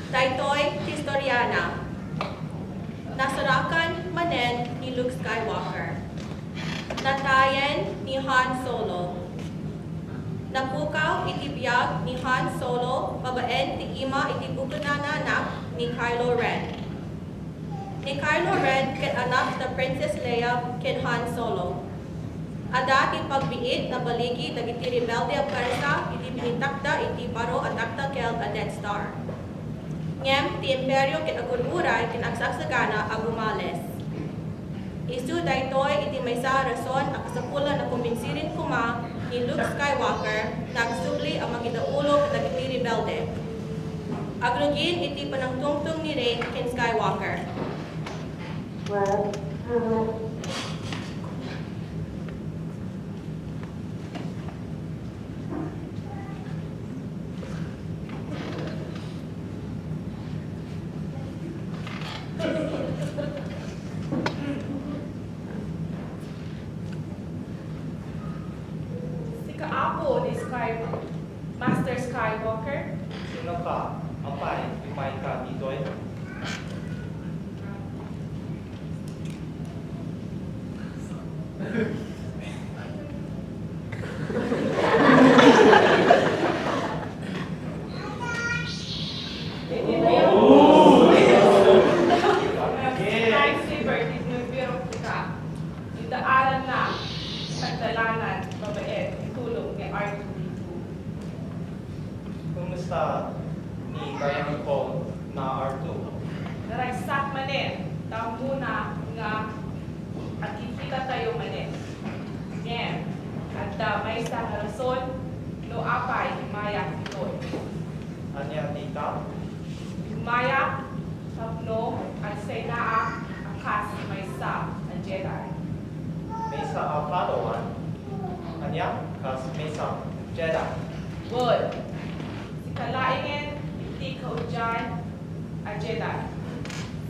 Daytoy Historiana. Nasarakan manen ni Luke Skywalker. Natayan ni Han Solo. Napukaw iti biyag ni Han Solo, babaen ti ima iti bukunananak ni Kylo Ren. Ni Kylo Ren ken anak na Princess Leia ken Han Solo. Ada ti pagbiit na baligi dagiti rebelde a Persa iti binitakda iti paro at takda kel a Death Star. Ngem ti imperyo ken agururay ken agsaksagana a bumales. Isu daytoy iti maysa rason a kasapulan na kumbinsirin kuma ni Luke Skywalker nagsubli ang magidaulo dagiti rebelde. Agrugin iti panangtungtong ni Rey ken Skywalker. Ako ni Master Skywalker. Sino ka? Apay, imay ka dito eh. Lightsaber, tinubiro ka. Idaalan na sa dalanan, babae, itulong ni R2D2. Kumusta ni kayang ko na R2? Naragsak manin, tamo na nga at kikita tayo manin. Ngayon, at may isang rason, no apay, mayak ito. Anya tika? Mayak, tapno, at saynaak, akas may sa ang Jedi. Mesa a Padawan? Anya? Kas Mesa Jedi? Good. Si kalaingin, iti kaudyan, a Jedi.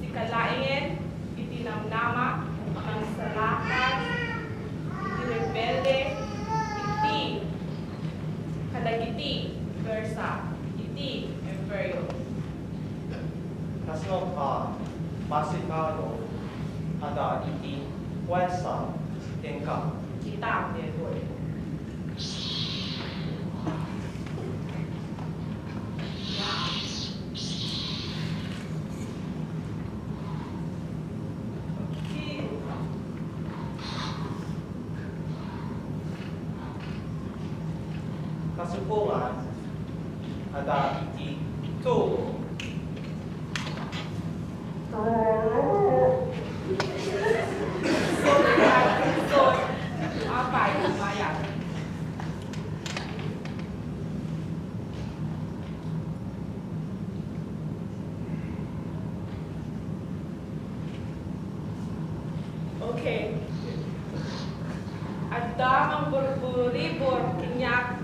Si kalaingin, iti namnama, ang salakan, iti rebelde, iti kadagiti, versa, iti imperyo. Kasno ka Masikado ada iti Puesa Tingka? Kita, dito. Kasupuan ada iti Tulo. So, apay, mayak. Okay. At damang burburibor kinyak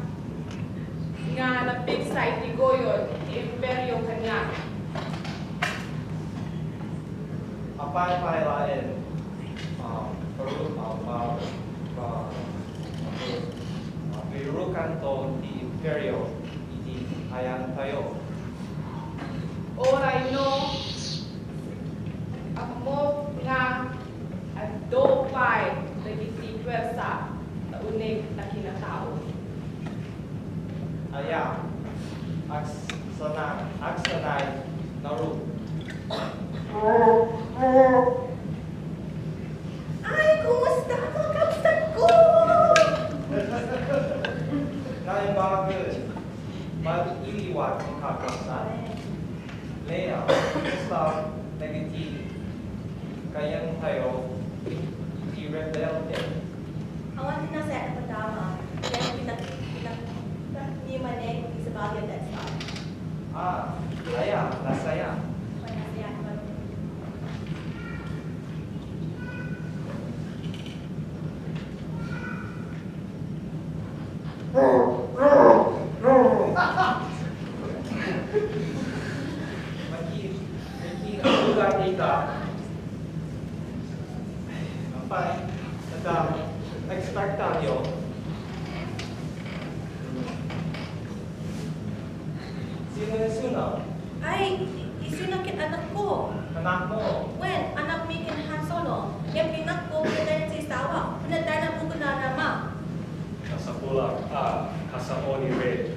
nga napigsay ti Goyon, ti imperyo kanya. Apay pailain birukan to di imperyo iti ayan tayo. Oray no, mo nga adopay dagiti pwersa na unig na kinatao. Aya aksanay naru. Ay, kumusta ka, kapsat ko? Kaya bagay mag-iliwat ang kakasal. Leia, basta nagiti kayang tayo i-rebelde. Awan din na sa patama. Yan ni Manek sa bagay Death Star. Aya, nasaya. Panasaya naman. Lugar dito. Apay, nag-start tayo. ko. Anak mo. When, anak mi kin Han Solo. Yung pinak ko, pinadayan sa isawa. Pinadayan na po ko na nama. Sa pulang kasao ni Red,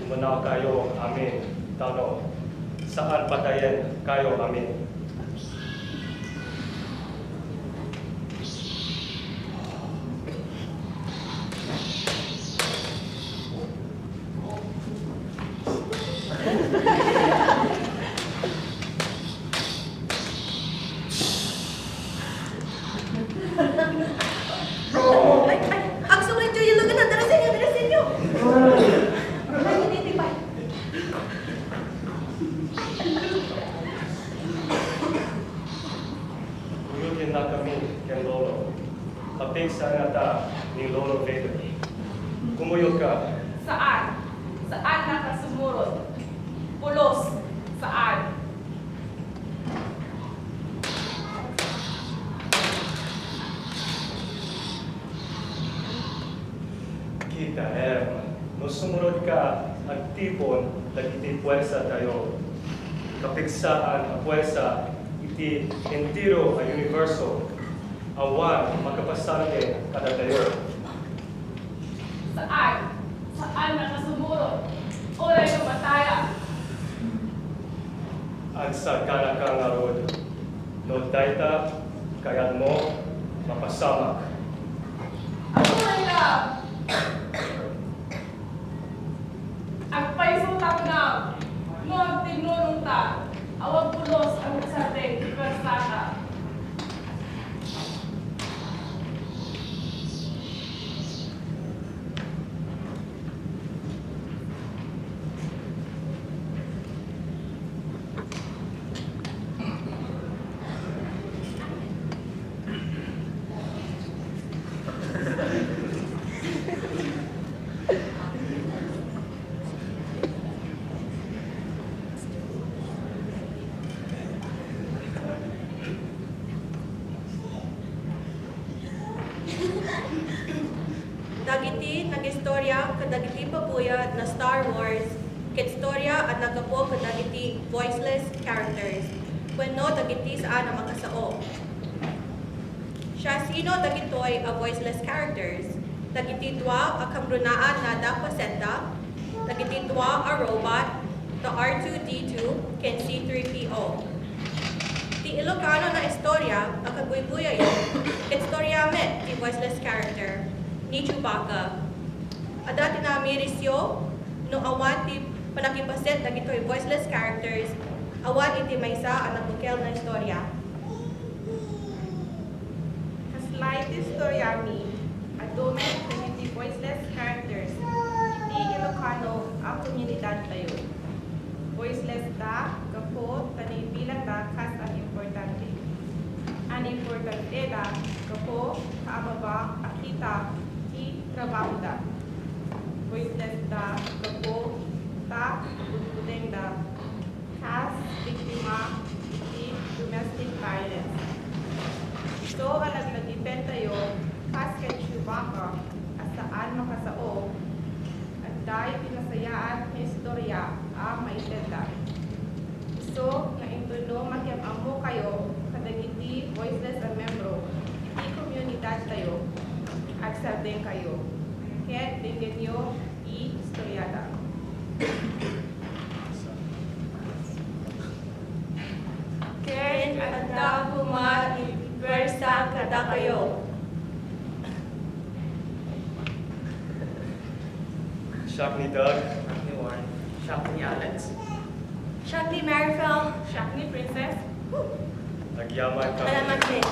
umanaw kayo amin, tanong, saan patayin kayo amin? Ay, ang sulit yung ilugan na. Darasin nyo. Ay, hindi ba? Uyugin na kami kay Lolo. Kapig sa ngata ni Lolo Vader. Kumuyog ka. Saan? Saan nakasumurot? Pulos. Saan? Kita, no sumunod ka, agtipon, dagiti puwersa tayo. Kapig saan ang puwersa, iti entiro ang universo, awan makapasangin kada tayo. Saan? Saan nakasumurot? Oray ng bataya. Ang sa kanakang arod, no dayta, kayat mo, mapasamak. Oray na! Ang paisutak na, no ang tinulong ta, awag pulos ang kasateng ipersata. Dagiti nagistorya kadagiti pabuya na Star Wars, kitstorya at nagapo kadagiti voiceless characters. Wenno dagiti saan na makasao. Siya sino dagitoy a voiceless characters. Dagiti dua a kambrunaan na dapasenta, dagiti dua a robot, the R2-D2 ken C-3PO. Ti Ilocano na istorya a kaguybuya yun, kitstorya met ti voiceless character ni Chewbacca. Ada tinamirisyo no awan ti panakipaset dagitoy voiceless characters awan iti maysa ang nabukel na istorya. Slide istorya mi, adumen community voiceless characters, iti Ilocano ang komunidad tayo. Voiceless ta, kapo, tanibilan ta, kas ang importante. Ang importante da, kapo, kaababa, akita, ti trabaho da. Voiceless da, kapo, ta, budbudeng da, kas, biktima, iti domestic violence. So, alaglagipen tayo, kas kay Chewbacca, at saan makasao, at dahil pinasayaan ng istorya ang maitenda. So, na intuno makiamamo kayo, kadagiti voiceless na membro, iti komunidad tayo, at sarden kayo. Kaya bigyan nyo i-istoryada. Ken adda kuma ipersa kada kayo. Shock ni Doug, Ni Warren. Shock ni Alex. Siya ni Marifel. Siya ni Princess. agyaman ka. Alamat din.